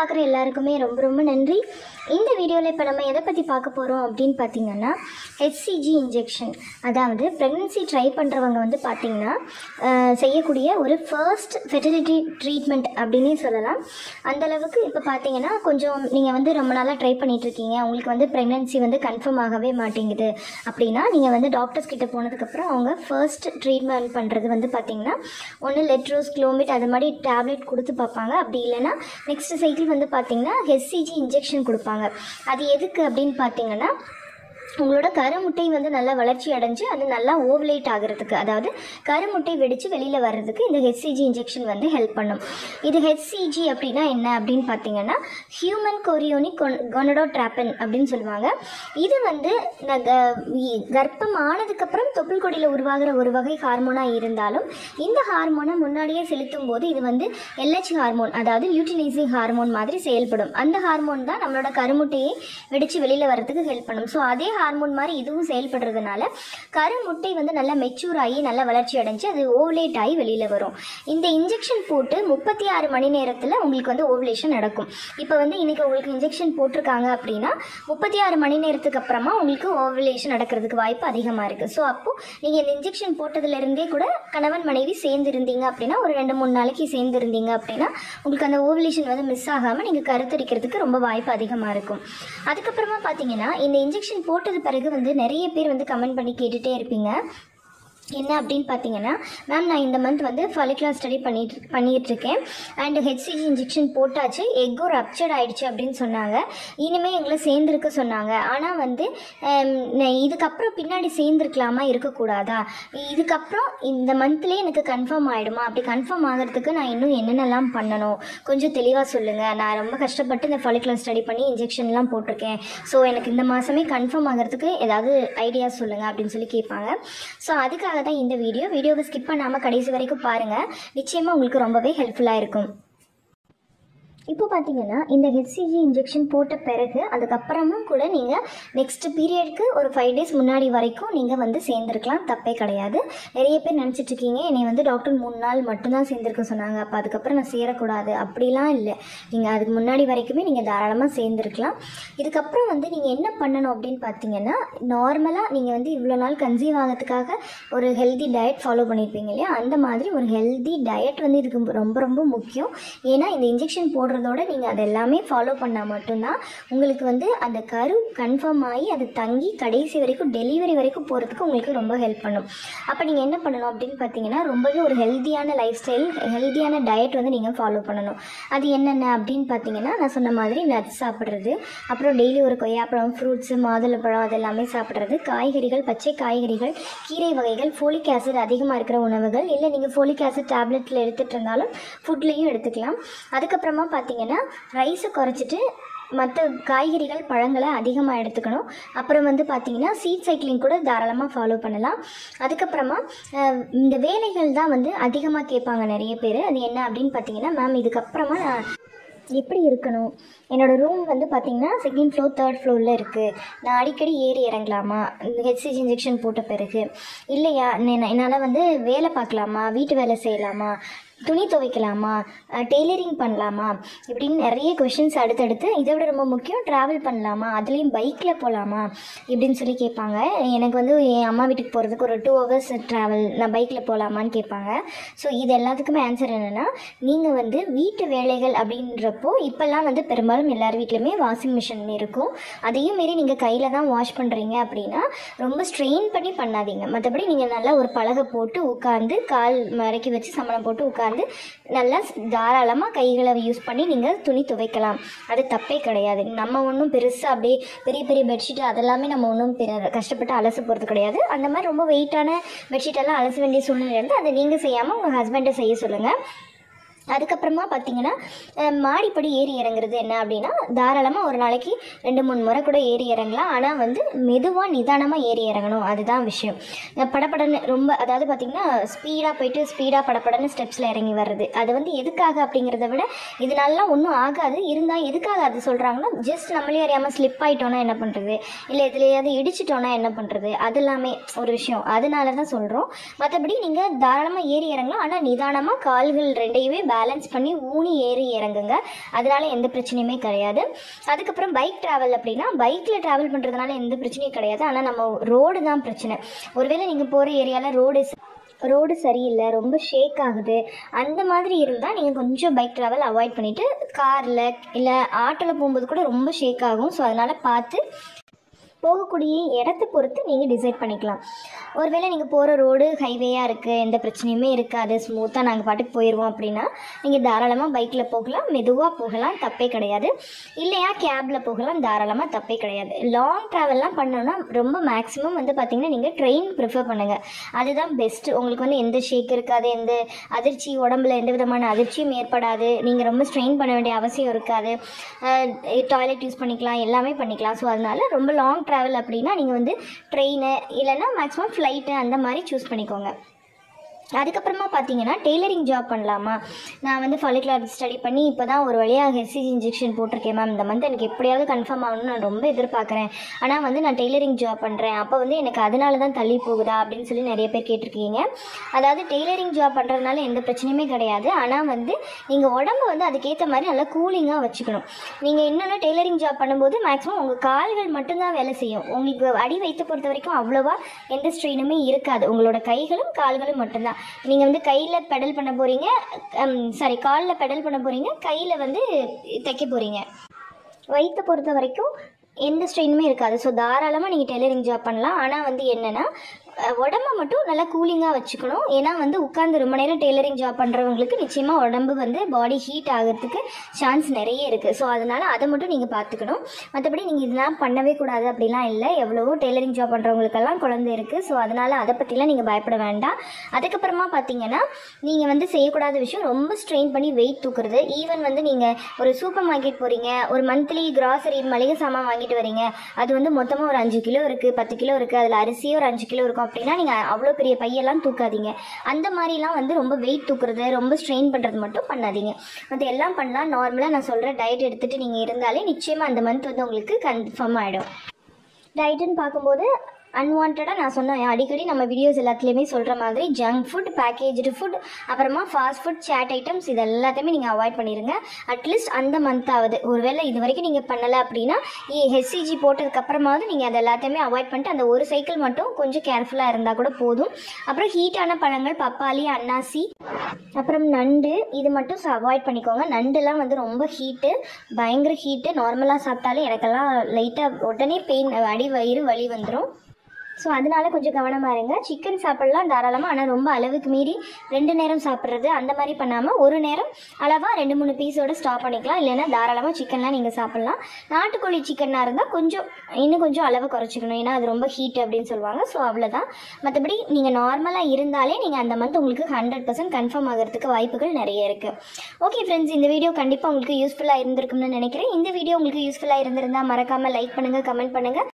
பார்க்குற எல்லாருக்குமே ரொம்ப ரொம்ப நன்றி. இந்த வீடியோவில் இப்போ நம்ம எதை பற்றி பார்க்க போகிறோம் அப்படின்னு பார்த்தீங்கன்னா HCG இன்ஜெக்ஷன். அதாவது ப்ரெக்னன்சி ட்ரை பண்ணுறவங்க வந்து பார்த்திங்கன்னா செய்யக்கூடிய ஒரு ஃபர்ஸ்ட் ஃபெர்டிலிட்டி ட்ரீட்மெண்ட் அப்படின்னே சொல்லலாம். அந்தளவுக்கு இப்போ பார்த்தீங்கன்னா கொஞ்சம் நீங்கள் வந்து ரொம்ப நாளாக ட்ரை பண்ணிகிட்ருக்கீங்க, உங்களுக்கு வந்து ப்ரெக்னன்சி வந்து கன்ஃபார்ம் ஆகவே மாட்டேங்குது அப்படின்னா நீங்கள் வந்து டாக்டர்ஸ் கிட்டே போனதுக்கப்புறம் அவங்க ஃபர்ஸ்ட் ட்ரீட்மெண்ட் பண்ணுறது வந்து பார்த்திங்கன்னா ஒன்று லெட்ரோஸ், குளோமிட் அது மாதிரி டேப்லெட் கொடுத்து பார்ப்பாங்க. அப்படி இல்லைன்னா நெக்ஸ்ட் சைக்கிள் வந்து பார்த்திங்கன்னா HCG இன்ஜெக்ஷன் கொடுப்பாங்க. அது எதுக்கு அப்படின்னு பார்த்தீங்கன்னா உங்களோட கருமுட்டை வந்து நல்லா வளர்ச்சி அடைஞ்சு அது நல்லா ஓவலேட் ஆகிறதுக்கு, அதாவது கருமுட்டை வெடித்து வெளியில் வர்றதுக்கு இந்த HCG இன்ஜெக்ஷன் வந்து ஹெல்ப் பண்ணும். இது HCG அப்படின்னா என்ன அப்படின்னு பார்த்தீங்கன்னா ஹியூமன் கொரியோனிக் கொனடோட்ராபின் அப்படின்னு சொல்லுவாங்க. இது வந்து கர்ப்பம் ஆனதுக்கப்புறம் தொப்புள் கொடியில் உருவாகிற ஒரு வகை ஹார்மோனாக இருந்தாலும் இந்த ஹார்மோனை முன்னாடியே செலுத்தும் போது இது வந்து LH ஹார்மோன், அதாவது லியூட்டினைசிங் ஹார்மோன் மாதிரி செயல்படும். அந்த ஹார்மோன் தான் நம்மளோட கருமுட்டையை வெடித்து வெளியில் வர்றதுக்கு ஹெல்ப் பண்ணும். ஸோ அதே ஹார்மோன் மாதிரி இதுவும் செயல்படுறதுனால கருமுட்டை வந்து நல்லா மெச்சூர் ஆகி நல்லா வளர்ச்சி அடைஞ்சு அது ஓவலேட் ஆகி வெளியில் வரும். இந்த இன்ஜெக்ஷன் போட்டு 36 மணி நேரத்தில் உங்களுக்கு வந்து ஓவலேஷன் நடக்கும். இப்போ வந்து இன்றைக்கி உங்களுக்கு இன்ஜெக்ஷன் போட்டிருக்காங்க அப்படின்னா 36 மணி நேரத்துக்கு அப்புறமா உங்களுக்கு ஓவலேஷன் நடக்கிறதுக்கு வாய்ப்பு அதிகமாக இருக்குது. ஸோ அப்போது நீங்கள் இந்த இன்ஜெக்ஷன் போட்டதுலேருந்தே கூட கணவன் மனைவி சேர்ந்துருந்தீங்க அப்படின்னா ஒரு 2-3 நாளைக்கு சேர்ந்துருந்தீங்க அப்படின்னா உங்களுக்கு அந்த ஓவலேஷன் வந்து மிஸ் ஆகாமல் நீங்கள் கருத்தரிக்கிறதுக்கு ரொம்ப வாய்ப்பு அதிகமாக இருக்கும். அதுக்கப்புறமா பார்த்தீங்கன்னா இந்த இன்ஜெக்ஷன் போட்டது பிறகு வந்து நிறைய பேர் வந்து கமெண்ட் பண்ணி கேட்டுகிட்டே இருப்பீங்க. என்ன அப்படின்னு பார்த்தீங்கன்னா, மேம் நான் இந்த மந்த் வந்து ஃபாலிகுலர் ஸ்டடி பண்ணிகிட்ருக்கேன் அண்ட் HCG இன்ஜெக்ஷன் போட்டாச்சு, எக்கோ ரப்சர்ட் ஆகிடுச்சு அப்படின்னு சொன்னாங்க. இனிமேல் எங்களை சேர்ந்துருக்க சொன்னாங்க. ஆனால் வந்து இதுக்கப்புறம் பின்னாடி சேர்ந்துருக்கலாமா, இருக்கக்கூடாதா, இதுக்கப்புறம் இந்த மந்த்லேயே எனக்கு கன்ஃபார்ம் ஆகிடுமா, அப்படி கன்ஃபார்ம் ஆகிறதுக்கு நான் இன்னும் என்னென்னலாம் பண்ணணும் கொஞ்சம் தெளிவாக சொல்லுங்கள். நான் ரொம்ப கஷ்டப்பட்டு இந்த ஃபாலிகுலர் ஸ்டடி பண்ணி இன்ஜெக்ஷன்லாம் போட்டிருக்கேன். ஸோ எனக்கு இந்த மாதமே கன்ஃபார்ம் ஆகிறதுக்கு ஏதாவது ஐடியா சொல்லுங்கள் அப்படின்னு சொல்லி கேட்பாங்க. ஸோ அதுக்காக தான் இந்த வீடியோவை ஸ்கிப் பண்ணாமல் கடைசி வரைக்கும் பாருங்கள். நிச்சயமாக உங்களுக்கு ரொம்பவே ஹெல்ப்ஃபுல்லாக இருக்கும். இப்போ பார்த்தீங்கன்னா இந்த HCG இன்ஜெக்ஷன் போட்ட பிறகு அதுக்கப்புறமும் கூட நீங்கள் நெக்ஸ்ட் பீரியடுக்கு ஒரு 5 days முன்னாடி வரைக்கும் நீங்கள் வந்து சேர்ந்துருக்கலாம், தப்பே கிடையாது. நிறைய பேர் நினச்சிட்ருக்கீங்க என்னை வந்து டாக்டர் 3 நாள் மட்டும்தான் சேர்ந்துருக்க சொன்னாங்க, அப்போ அதுக்கப்புறம் நான் சேரக்கூடாது. அப்படிலாம் இல்லை, நீங்கள் அதுக்கு முன்னாடி வரைக்குமே நீங்கள் தாராளமாக சேர்ந்துருக்கலாம். இதுக்கப்புறம் வந்து நீங்கள் என்ன பண்ணணும் அப்படின்னு பார்த்தீங்கன்னா, நார்மலாக நீங்கள் வந்து இவ்வளோ நாள் கன்சீவ் ஆகிறதுக்காக ஒரு ஹெல்தி டயட் ஃபாலோ பண்ணியிருப்பீங்க இல்லையா, அந்த மாதிரி ஒரு ஹெல்தி டயட் வந்து இதுக்கு ரொம்ப ரொம்ப முக்கியம். ஏன்னா இந்த இன்ஜெக்ஷன் போடுறதோட நீங்கள் அது எல்லாமே ஃபாலோ பண்ணால் மட்டும்தான் உங்களுக்கு வந்து அந்த கரு கன்ஃபார்ம் ஆகி அது தங்கி கடைசி வரைக்கும் டெலிவரி வரைக்கும் போகிறதுக்கு உங்களுக்கு ரொம்ப ஹெல்ப் பண்ணும். அப்போ நீங்கள் என்ன பண்ணணும் அப்படின்னு பார்த்தீங்கன்னா, ரொம்பவே ஒரு ஹெல்த்தியான லைஃப் ஸ்டைல், ஹெல்த்தியான டயட் வந்து நீங்கள் ஃபாலோ பண்ணணும். அது என்னென்ன அப்படின்னு பார்த்தீங்கன்னா, நான் சொன்ன மாதிரி நட்ஸ் சாப்பிட்றது, அப்புறம் டெய்லி ஒரு கொய்யாப்பழம், ஃப்ரூட்ஸு, மாதுளப்பழம் அது எல்லாமே சாப்பிட்றது, காய்கறிகள், பச்சை காய்கறிகள், கீரை வகைகள், ஃபோலிக் ஆசிட் அதிகமாக இருக்கிற உணவுகள், இல்லை நீங்கள் ஃபோலிக் ஆசிட் டேப்லெட்டில் எடுத்துகிட்டு இருந்தாலும் ஃபுட்லேயும் எடுத்துக்கலாம். அதுக்கப்புறமா பார்த்தீங்கன்னா ரைஸை குறைச்சிட்டு மற்ற காய்கறிகள், பழங்களை அதிகமாக எடுத்துக்கணும். அப்புறம் வந்து பார்த்திங்கன்னா சீட் சைக்கிளிங் கூட தாராளமாக ஃபாலோ பண்ணலாம். அதுக்கப்புறமா இந்த வேலைகள் தான் வந்து அதிகமாக கேட்பாங்க நிறைய பேர். அது என்ன அப்படின்னு பார்த்தீங்கன்னா, மேம் இதுக்கப்புறமா நான் எப்படி இருக்கணும், என்னோடய ரூம் வந்து பார்த்திங்கன்னா 2nd floor 3rd floorல இருக்குது, நான் அடிக்கடி ஏறி இறங்கலாமா இந்த HCG இன்ஜெக்ஷன் போட்ட பிறகு, இல்லையா என்னால் வந்து வேலை பார்க்கலாமா, வீட்டு வேலை செய்யலாமா, துணி துவைக்கலாமா, டெய்லரிங் பண்ணலாமா, இப்படின்னு நிறைய கொஷின்ஸ் அடுத்தடுத்து. இதை விட ரொம்ப முக்கியம், ட்ராவல் பண்ணலாமா, அதுலேயும் பைக்கில் போகலாமா இப்படின்னு சொல்லி கேட்பாங்க. எனக்கு வந்து என் அம்மா வீட்டுக்கு போகிறதுக்கு ஒரு 2 hours ட்ராவல், நான் பைக்கில் போகலாமான்னு கேட்பாங்க. ஸோ இது எல்லாத்துக்குமே ஆன்சர் என்னென்னா, நீங்கள் வந்து வீட்டு வேலைகள் அப்படின்றப்போ இப்போல்லாம் வந்து பெரும்பாலும் எல்லார் வீட்லையுமே வாஷிங் மிஷின் இருக்கும். அதையும் மீறி நீங்கள் கையில் தான் வாஷ் பண்ணுறீங்க அப்படின்னா ரொம்ப ஸ்ட்ரெயின் பண்ணி பண்ணாதீங்க. மற்றபடி நீங்கள் நல்லா ஒரு பலகை போட்டு உட்காந்து கால் மடக்கி வச்சு சமணம் போட்டு உட்காந்து நல்லா தாராளமாக கைகளை யூஸ் பண்ணி நீங்கள் துணி துவைக்கலாம். அது தப்பே கிடையாது. நம்ம ஒன்றும் பெருசாக அப்படியே பெரிய பெரிய பெட்ஷீட் அதெல்லாமே நம்ம ஒன்றும் கஷ்டப்பட்டு அலச போகிறது கிடையாது. அந்த மாதிரி ரொம்ப வெயிட்டான பெட்ஷீட்டெல்லாம் அலச வேண்டிய சூழ்நிலை இருந்து அதை நீங்கள் செய்யாமல் உங்கள் ஹஸ்பண்டை செய்ய சொல்லுங்கள். அதுக்கப்புறமா பார்த்தீங்கன்னா மாடிப்படி ஏறி இறங்குறது என்ன அப்படின்னா, தாராளமாக ஒரு நாளைக்கு 2-3 முறை கூட ஏறி இறங்கலாம். ஆனால் வந்து மெதுவாக நிதானமாக ஏறி இறங்கணும், அதுதான் விஷயம். படப்படன்னு ரொம்ப, அதாவது பார்த்திங்கன்னா ஸ்பீடாக போயிட்டு ஸ்பீடாக படப்படன்னு ஸ்டெப்ஸில் இறங்கி வர்றது, அது வந்து எதுக்காக அப்படிங்கிறத விட இதனாலலாம் ஒன்றும் ஆகாது. இருந்தால் எதுக்காக அது சொல்கிறாங்கன்னா, ஜஸ்ட் நம்மளே அறியாமல் ஸ்லிப் ஆகிட்டோன்னா என்ன பண்ணுறது, இல்லை எதுலையாவது இடிச்சிட்டோன்னா என்ன பண்ணுறது, அது எல்லாமே ஒரு விஷயம். அதனால தான் சொல்கிறோம். மற்றபடி நீங்கள் தாராளமாக ஏறி இறங்கலாம். ஆனால் நிதானமாக கால்கள் ரெண்டையுமே பேலன்ஸ் பண்ணி ஊனி ஏறி இறங்குங்க. அதனால எந்த பிரச்சனையுமே கிடையாது. அதுக்கப்புறம் பைக் ட்ராவல் அப்படின்னா பைக்கில் ட்ராவல் பண்ணுறதுனால எந்த பிரச்சனையும் கிடையாது. ஆனால் நம்ம ரோடு தான் பிரச்சனை. ஒருவேளை நீங்கள் போகிற ஏரியாவில் ரோடு சரியில்லை, ரொம்ப ஷேக் ஆகுது, அந்த மாதிரி இருந்தால் நீங்கள் கொஞ்சம் பைக் ட்ராவல் அவாய்ட் பண்ணிவிட்டு காரில் இல்லை ஆட்டோவில் போகும்போது கூட ரொம்ப ஷேக் ஆகும். ஸோ அதனால் பார்த்து போகக்கூடிய இடத்தை பொறுத்து நீங்கள் டிசைட் பண்ணிக்கலாம். ஒருவேளை நீங்கள் போகிற ரோடு ஹைவேயாக இருக்குது, எந்த பிரச்சனையுமே இருக்காது, ஸ்மூத்தாக நாங்கள் பாட்டுக்கு போயிடுவோம் அப்படின்னா நீங்கள் தாராளமாக பைக்கில் போகலாம், மெதுவாக போகலாம், தப்பே கிடையாது. இல்லையா கேபில் போகலாம், தாராளமாக தப்பே கிடையாது. லாங் ட்ராவல்லாம் பண்ணோன்னா ரொம்ப மேக்ஸிமம் வந்து பார்த்திங்கன்னா நீங்கள் ட்ரெயின் ப்ரிஃபர் பண்ணுங்கள். அதுதான் பெஸ்ட்டு. உங்களுக்கு வந்து எந்த ஷேக் இருக்காது, எந்த அதிர்ச்சி, உடம்புல எந்த விதமான அதிர்ச்சியும் ஏற்படாது, நீங்கள் ரொம்ப ஸ்ட்ரெயின் பண்ண வேண்டிய அவசியம் இருக்காது, டாய்லெட் யூஸ் பண்ணிக்கலாம், எல்லாமே பண்ணிக்கலாம். ஸோ அதனால் ரொம்ப லாங் ட்ராவல் அப்படின்னா நீங்கள் வந்து ட்ரெயின் இல்லைன்னா மேக்ஸிமம் ஃப்ளைட்டு அந்த மாதிரி சூஸ் பண்ணிக்கோங்க. அதுக்கப்புறமா பார்த்தீங்கன்னா டெய்லரிங் ஜாப் பண்ணலாமா? நான் வந்து ஃபாலிகுலர் ஸ்டடி பண்ணி இப்போ தான் ஒரு வழியாக HCG இன்ஜெக்ஷன் போட்டிருக்கேன் மேம், இந்த மந்த் எனக்கு எப்படியாவது கன்ஃபார்ம் ஆகணும்னு நான் ரொம்ப எதிர்பார்க்குறேன், ஆனால் வந்து நான் டெய்லரிங் ஜாப் பண்ணுறேன், அப்போ வந்து எனக்கு அதனால தான் தள்ளி போகுதா அப்படின்னு சொல்லி நிறைய பேர் கேட்டிருக்கீங்க. அதாவது டெய்லரிங் ஜாப் பண்ணுறதுனால எந்த பிரச்சனையுமே கிடையாது. ஆனால் வந்து நீங்கள் உடம்பு வந்து அதுக்கேற்ற மாதிரி நல்லா கூலிங்காக வச்சுக்கணும். நீங்கள் இன்னொன்று டெய்லரிங் ஜாப் பண்ணும்போது மேக்ஸிமம் உங்கள் கால்கள் மட்டும்தான் வேலை செய்யும். உங்களுக்கு அடி வைத்து பொறுத்த வரைக்கும் அவ்வளோவா எந்த ஸ்ட்ரெயினுமே இருக்காது. உங்களோட கைகளும் கால்களும் மட்டும்தான். நீங்கள் வந்து கையில் பெடல் பண்ண போகிறீங்க, காலில் பெடல் பண்ண போகிறீங்க, கையில் வந்து தைக்க போகிறீங்க. வயிற்றை பொறுத்த வரைக்கும் எந்த ஸ்ட்ரெயினுமே இருக்காது. ஸோ தாராளமாக நீங்கள் டெய்லரிங் ஜாப் பண்ணலாம். ஆனால் வந்து என்னென்னா உடம்பை மட்டும் நல்லா கூலிங்காக வச்சுக்கணும். ஏன்னா வந்து உட்காந்து ரொம்ப நேரம் டெய்லரிங் ஜாப் பண்ணுறவங்களுக்கு நிச்சயமாக உடம்பு வந்து பாடி ஹீட் ஆகிறதுக்கு சான்ஸ் நிறைய இருக்குது. ஸோ அதனால் அதை மட்டும் நீங்கள் பார்த்துக்கணும். மற்றபடி நீங்கள் இதெல்லாம் பண்ணவே கூடாது அப்படிலாம் இல்லை. எவ்வளவோ டெய்லரிங் ஜாப் பண்ணுறவங்களுக்கெல்லாம் குழந்தை இருக்குது. ஸோ அதனால் அதை பற்றிலாம் நீங்கள் பயப்பட வேண்டாம். அதுக்கப்புறமா பார்த்தீங்கன்னா நீங்கள் வந்து செய்யக்கூடாத விஷயம் ரொம்ப ஸ்ட்ரெயின் பண்ணி வெயிட் தூக்குறது. ஈவன் வந்து நீங்கள் ஒரு சூப்பர் மார்க்கெட் போகிறீங்க, ஒரு மந்த்லி கிராசரி மளிகை சாமான் வாங்கிட்டு வரீங்க, அது வந்து மொத்தமாக ஒரு 5 கிலோ இருக்குது, 10 கிலோ இருக்குது, அதில் அரிசியே ஒரு 5 கிலோ இருக்கும் அப்படின்னா நீங்கள் அவ்வளோ பெரிய பையெல்லாம் தூக்காதீங்க. அந்த மாதிரிலாம் வந்து ரொம்ப வெயிட் தூக்குறது, ரொம்ப ஸ்ட்ரெயின் பண்ணுறது மட்டும் பண்ணாதீங்க. அது எல்லாம் பண்ணலாம். நார்மலாக நான் சொல்கிற டயட் எடுத்துகிட்டு நீங்கள் இருந்தாலே நிச்சயமாக அந்த மந்த் வந்து உங்களுக்கு கன்ஃபார்ம் ஆகிடும். டயட்டுன்னு பார்க்கும்போது அன்வான்டாக நான் சொன்னேன் அடிக்கடி நம்ம வீடியோஸ் எல்லாத்துலேயுமே சொல்கிற மாதிரி ஜங்க் ஃபுட், பேக்கேஜ்டு ஃபுட், அப்புறமா ஃபாஸ்ட் ஃபுட், சேட் ஐட்டம்ஸ் இது எல்லாத்தையுமே நீங்கள் அவாய்ட் பண்ணிடுங்க. அட்லீஸ்ட் அந்த மந்த்தாவது. ஒருவேளை இது வரைக்கும் நீங்கள் பண்ணலை அப்படின்னா HCG போட்டதுக்கப்புறமாவது நீங்கள் அதை எல்லாத்தையுமே அவாய்ட் பண்ணிட்டு அந்த ஒரு சைக்கிள் மட்டும் கொஞ்சம் கேர்ஃபுல்லாக இருந்தால் கூட போதும். அப்புறம் ஹீட்டான பழங்கள், பப்பாளி, அன்னாசி, அப்புறம் நண்டு, இது மட்டும் அவாய்ட் பண்ணிக்கோங்க. நண்டுலாம் வந்து ரொம்ப ஹீட்டு, பயங்கர ஹீட்டு. நார்மலாக சாப்பிட்டாலே எனக்கெல்லாம் லைட்டாக உடனே பெயின், அடி வயிறு வலி வந்துடும். ஸோ அதனால கொஞ்சம் கவனமாக இருங்க. சிக்கன் சாப்பிட்லாம் தாராளமாக, ஆனால் ரொம்ப அளவுக்கு மீறி 2 நேரம் சாப்பிட்றது அந்த மாதிரி பண்ணாமல் ஒரு நேரம் அளவாக 2-3 பீஸோடு ஸ்டாப் பண்ணிக்கலாம். இல்லைன்னா தாராளமாக சிக்கன்லாம் நீங்கள் சாப்பிட்லாம். நாட்டுக்கோழி சிக்கனாக இருந்தால் இன்னும் கொஞ்சம் அளவு குறைச்சிக்கணும், ஏன்னா அது ரொம்ப ஹீட் அப்படின்னு சொல்லுவாங்க. ஸோ அவ்வளோதான். மற்றபடி நீங்கள் நார்மலாக இருந்தாலே நீங்கள் அந்த மந்த் உங்களுக்கு 100% கன்ஃபார்ம் ஆகிறதுக்கு வாய்ப்புகள் நிறைய இருக்குது. ஓகே ஃப்ரெண்ட்ஸ், இந்த வீடியோ கண்டிப்பாக உங்களுக்கு யூஸ்ஃபுல்லாக இருந்திருக்கும்னு நினைக்கிறேன். இந்த வீடியோ உங்களுக்கு யூஸ்ஃபுல்லாக இருந்திருந்தால் மறக்காமல் லைக் பண்ணுங்கள், கமெண்ட் பண்ணுங்கள்.